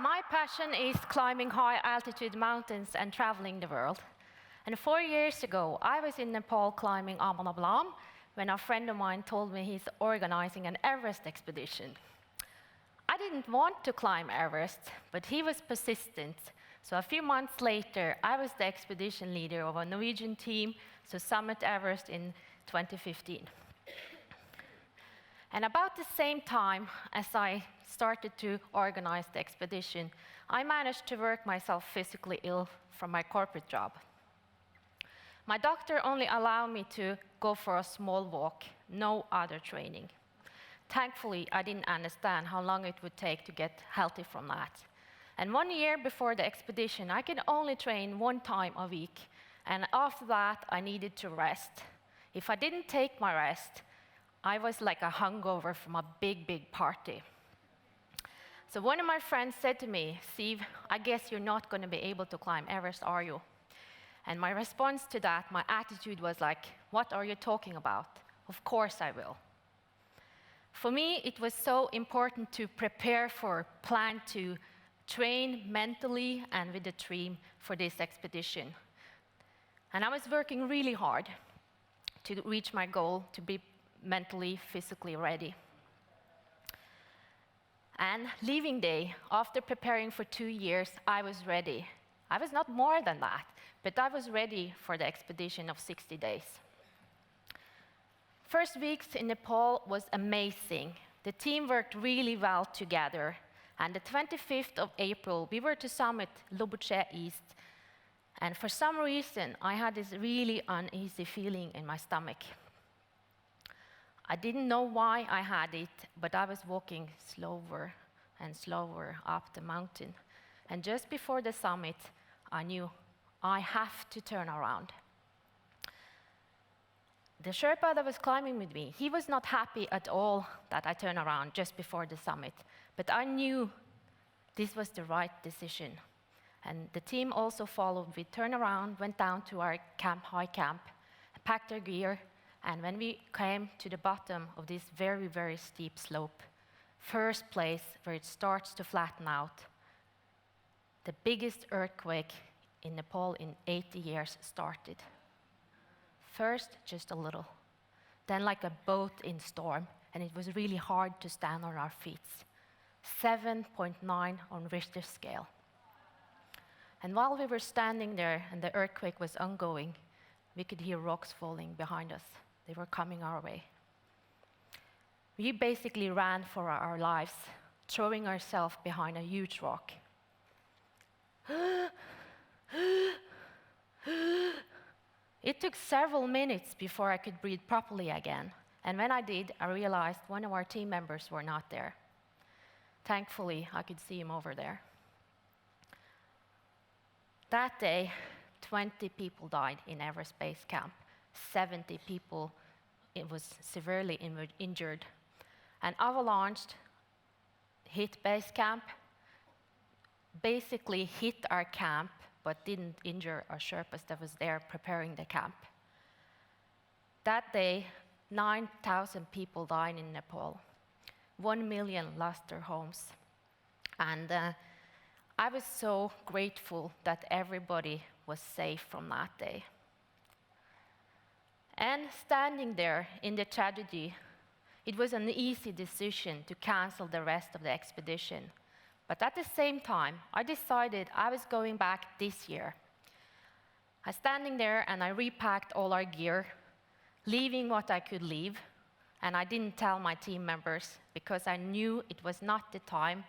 My passion is climbing high-altitude mountains and traveling the world. And 4 years ago, I was in Nepal climbing Amana Blam when a friend of mine told me he's organizing an Everest expedition. I didn't want to climb Everest, but he was persistent. So a few months later, I was the expedition leader of a Norwegian team to summit Everest in 2015. And about the same time as I started to organize the expedition, I managed to work myself physically ill from my corporate job. My doctor only allowed me to go for a small walk, no other training. Thankfully, I didn't understand how long it would take to get healthy from that. And 1 year before the expedition, I could only train 1 time a week. And after that, I needed to rest. If I didn't take my rest, I was like a hangover from a big, big party. So one of my friends said to me, "Siv, I guess you're not going to be able to climb Everest, are you?" And my response to that, my attitude was like, "What are you talking about? Of course I will." For me, it was so important to prepare for, plan to, train mentally and with a dream for this expedition. And I was working really hard to reach my goal, to be mentally, physically ready. And leaving day, after preparing for 2 years, I was ready. I was not more than that, but I was ready for the expedition of 60 days. First weeks in Nepal was amazing. The team worked really well together. And the 25th of April, we were to summit Lobuche East. And for some reason, I had this really uneasy feeling in my stomach. I didn't know why I had it, but I was walking slower and slower up the mountain. And just before the summit, I knew I have to turn around. The Sherpa that was climbing with me, he was not happy at all that I turned around just before the summit. But I knew this was the right decision. And the team also followed. We turned around, went down to our camp, high camp, packed our gear, and when we came to the bottom of this very, very steep slope, first place where it starts to flatten out, the biggest earthquake in Nepal in 80 years started. First, just a little, then like a boat in storm, and it was really hard to stand on our feet. 7.9 on Richter scale. And while we were standing there and the earthquake was ongoing, we could hear rocks falling behind us. They were coming our way. We basically ran for our lives, throwing ourselves behind a huge rock. It took several minutes before I could breathe properly again. And when I did, I realized one of our team members were not there. Thankfully, I could see him over there. That day, 20 people died in Everest Base Camp. 70 people was severely injured. An avalanche hit base camp, basically hit our camp, but didn't injure our Sherpas that was there preparing the camp. That day, 9,000 people died in Nepal. 1 million lost their homes. And I was so grateful that everybody was safe from that day. And standing there in the tragedy, it was an easy decision to cancel the rest of the expedition. But at the same time, I decided I was going back this year. I was standing there and I repacked all our gear, leaving what I could leave. And I didn't tell my team members because I knew it was not the time.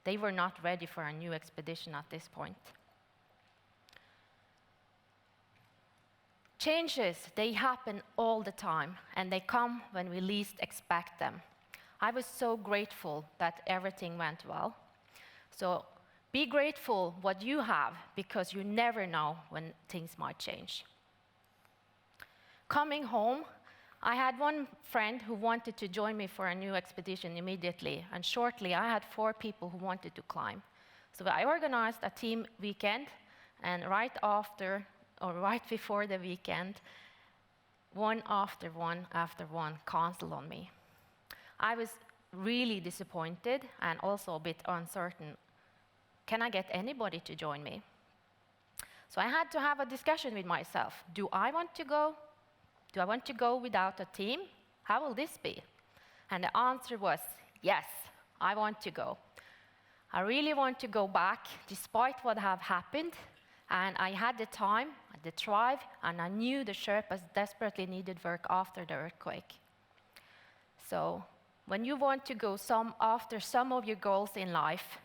They were not ready for a new expedition at this point. Changes, they happen all the time, and they come when we least expect them. I was so grateful that everything went well. So be grateful what you have, because you never know when things might change. Coming home, I had one friend who wanted to join me for a new expedition immediately, and shortly I had 4 people who wanted to climb. So I organized a team weekend, and right before the weekend, one after one canceled on me. I was really disappointed and also a bit uncertain can I get anybody to join me? So I had to have a discussion with myself. Do I want to go? Do I want to go without a team? How will this be? And the answer was, yes, I want to go. I really want to go back, despite what have happened, and I had the time, the drive, and I knew the Sherpas desperately needed work after the earthquake. So, when you want to go after some of your goals in life,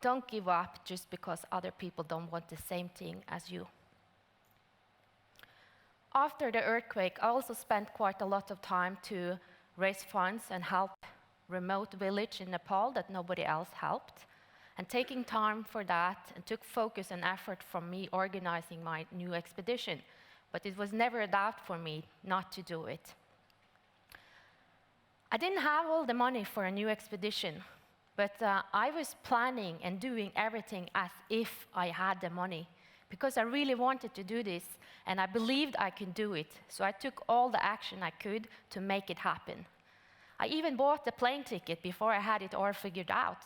don't give up just because other people don't want the same thing as you. After the earthquake, I also spent quite a lot of time to raise funds and help remote village in Nepal that nobody else helped. And taking time for that and took focus and effort from me organizing my new expedition. But it was never a doubt for me not to do it. I didn't have all the money for a new expedition, but I was planning and doing everything as if I had the money, because I really wanted to do this, and I believed I could do it. So I took all the action I could to make it happen. I even bought the plane ticket before I had it all figured out.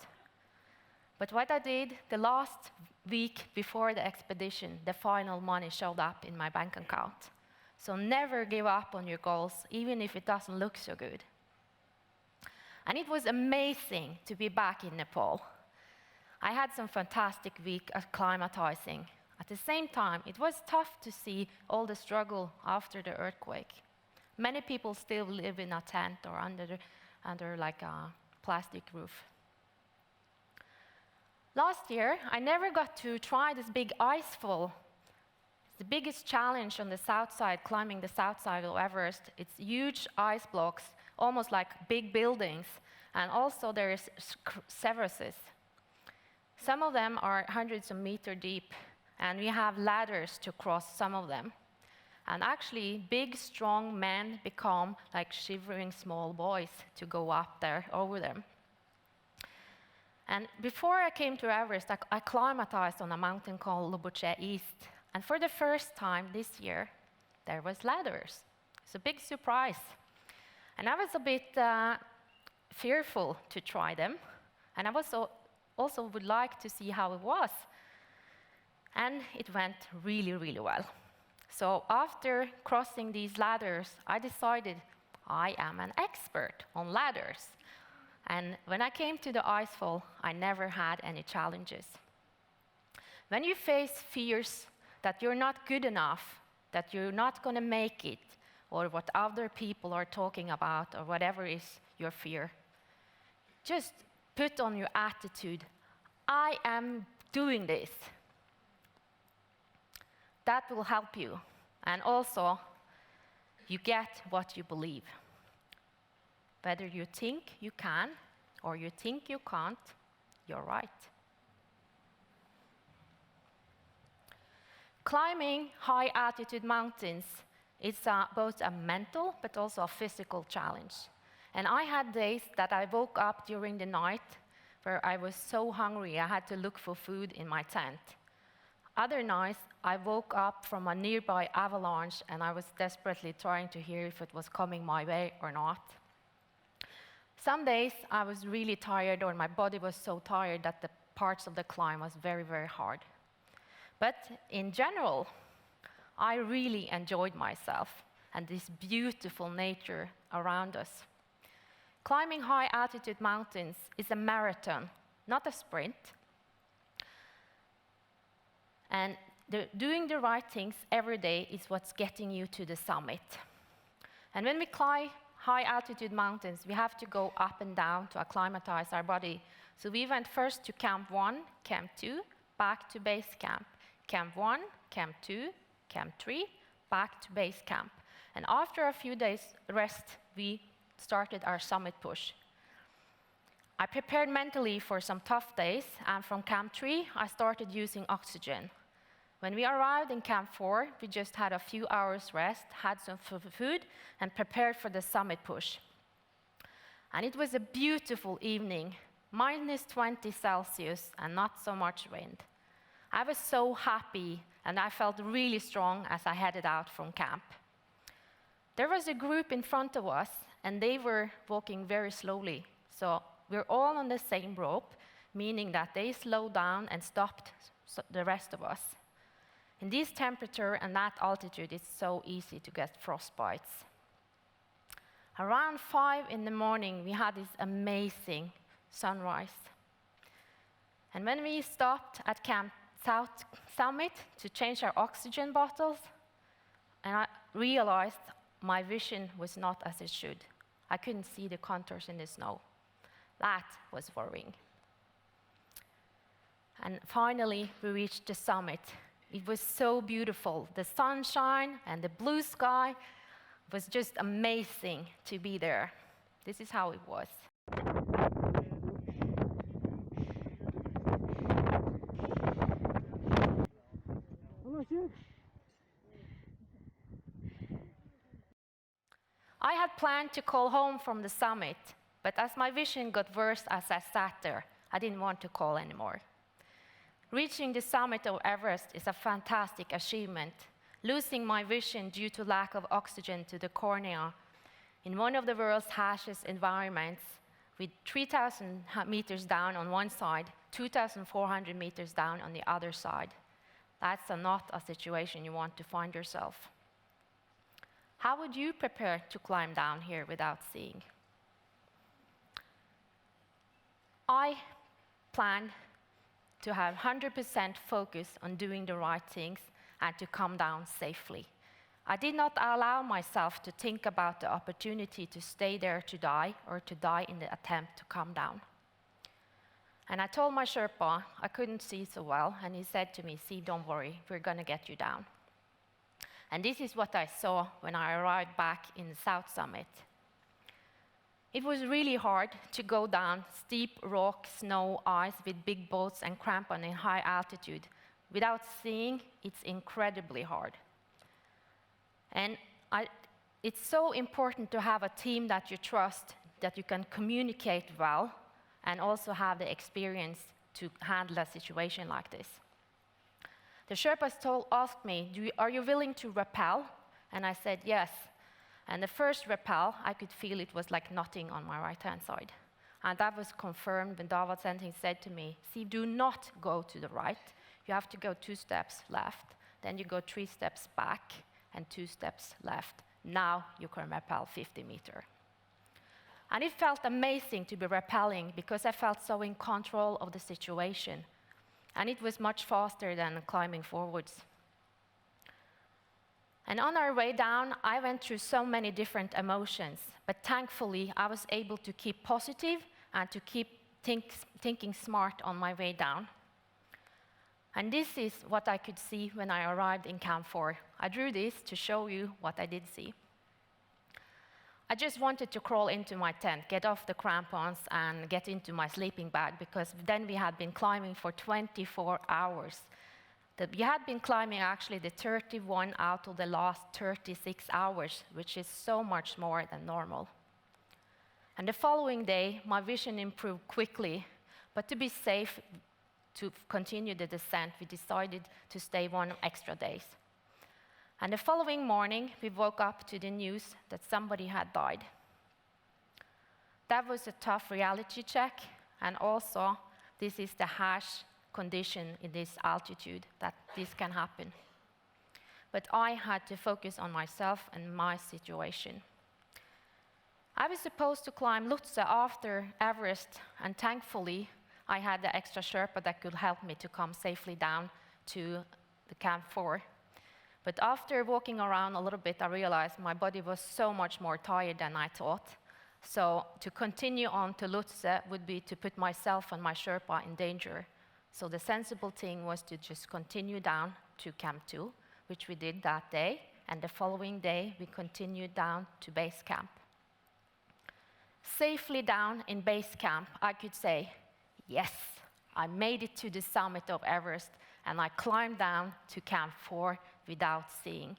But what I did, the last week before the expedition, the final money showed up in my bank account. So never give up on your goals, even if it doesn't look so good. And it was amazing to be back in Nepal. I had some fantastic week acclimatizing. At the same time, it was tough to see all the struggle after the earthquake. Many people still live in a tent or under like a plastic roof. Last year, I never got to try this big ice fall. It's the biggest challenge on the south side, climbing the south side of Everest. It's huge ice blocks, almost like big buildings, and also there is crevasses. Some of them are hundreds of meters deep, and we have ladders to cross some of them. And actually, big, strong men become like shivering small boys to go up there over them. And before I came to Everest, I acclimatized on a mountain called Lobuche East. And for the first time this year, there was ladders. It's a big surprise. And I was a bit fearful to try them. And I also would like to see how it was. And it went really, really well. So after crossing these ladders, I decided I am an expert on ladders. And when I came to the icefall, I never had any challenges. When you face fears that you're not good enough, that you're not going to make it, or what other people are talking about, or whatever is your fear, just put on your attitude, I am doing this. That will help you. And also, you get what you believe. Whether you think you can or you think you can't, you're right. Climbing high-altitude mountains is both a mental but also a physical challenge. And I had days that I woke up during the night where I was so hungry I had to look for food in my tent. Other nights, I woke up from a nearby avalanche and I was desperately trying to hear if it was coming my way or not. Some days I was really tired, or my body was so tired that the parts of the climb was very, very hard. But in general, I really enjoyed myself and this beautiful nature around us. Climbing high-altitude mountains is a marathon, not a sprint. And doing the right things every day is what's getting you to the summit. And when we climb high-altitude mountains, we have to go up and down to acclimatize our body. So we went first to Camp 1, Camp 2, back to base camp. Camp 1, Camp 2, Camp 3, back to base camp. And after a few days rest, we started our summit push. I prepared mentally for some tough days, and from Camp 3, I started using oxygen. When we arrived in Camp 4, we just had a few hours rest, had some food, and prepared for the summit push. And it was a beautiful evening, minus 20 Celsius and not so much wind. I was so happy, and I felt really strong as I headed out from camp. There was a group in front of us, and they were walking very slowly. So we're all on the same rope, meaning that they slowed down and stopped the rest of us. In this temperature and that altitude, it's so easy to get frostbites. Around 5 in the morning, we had this amazing sunrise. And when we stopped at Camp South Summit to change our oxygen bottles, and I realized my vision was not as it should. I couldn't see the contours in the snow. That was worrying. And finally, we reached the summit. It was so beautiful. The sunshine and the blue sky was just amazing to be there. This is how it was. I had planned to call home from the summit, but as my vision got worse as I sat there, I didn't want to call anymore. Reaching the summit of Everest is a fantastic achievement. Losing my vision due to lack of oxygen to the cornea in one of the world's harshest environments, with 3,000 meters down on one side, 2,400 meters down on the other side. That's not a situation you want to find yourself. How would you prepare to climb down here without seeing? I planned to have 100% focus on doing the right things and to come down safely. I did not allow myself to think about the opportunity to stay there to die or to die in the attempt to come down. And I told my Sherpa I couldn't see so well, and he said to me, "See, don't worry, we're going to get you down." And this is what I saw when I arrived back in the South Summit. It was really hard to go down steep rock, snow, ice with big boats and crampon in high altitude. Without seeing, it's incredibly hard. And it's so important to have a team that you trust, that you can communicate well, and also have the experience to handle a situation like this. The Sherpas asked me, are you willing to rappel? And I said yes. And the first rappel, I could feel it was like nothing on my right-hand side. And that was confirmed when David Senting said to me, "See, do not go to the right. You have to go 2 steps left. Then you go 3 steps back and 2 steps left. Now you can rappel 50 meters." And it felt amazing to be rappelling because I felt so in control of the situation. And it was much faster than climbing forwards. And on our way down, I went through so many different emotions, but thankfully I was able to keep positive and to keep thinking smart on my way down. And this is what I could see when I arrived in Camp 4. I drew this to show you what I did see. I just wanted to crawl into my tent, get off the crampons, and get into my sleeping bag, because then we had been climbing for 24 hours. We had been climbing actually the 31 out of the last 36 hours, which is so much more than normal. And the following day, my vision improved quickly, but to be safe, to continue the descent, we decided to stay 1 extra day. And the following morning, we woke up to the news that somebody had died. That was a tough reality check, and also, this is the harsh condition in this altitude, that this can happen. But I had to focus on myself and my situation. I was supposed to climb Lhotse after Everest, and thankfully, I had the extra Sherpa that could help me to come safely down to the Camp 4. But after walking around a little bit, I realized my body was so much more tired than I thought. So to continue on to Lhotse would be to put myself and my Sherpa in danger. So the sensible thing was to just continue down to Camp 2, which we did that day, and the following day we continued down to base camp. Safely down in base camp, I could say, yes, I made it to the summit of Everest, and I climbed down to Camp 4 without seeing.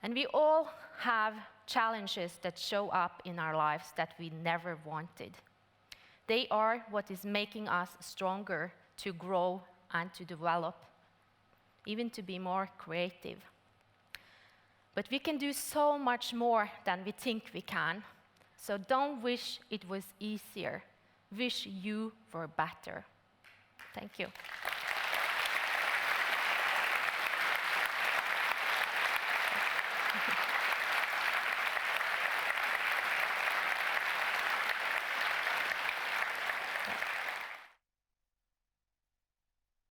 And we all have challenges that show up in our lives that we never wanted. They are what is making us stronger to grow and to develop, even to be more creative. But we can do so much more than we think we can. So don't wish it was easier. wish you were better. Thank you.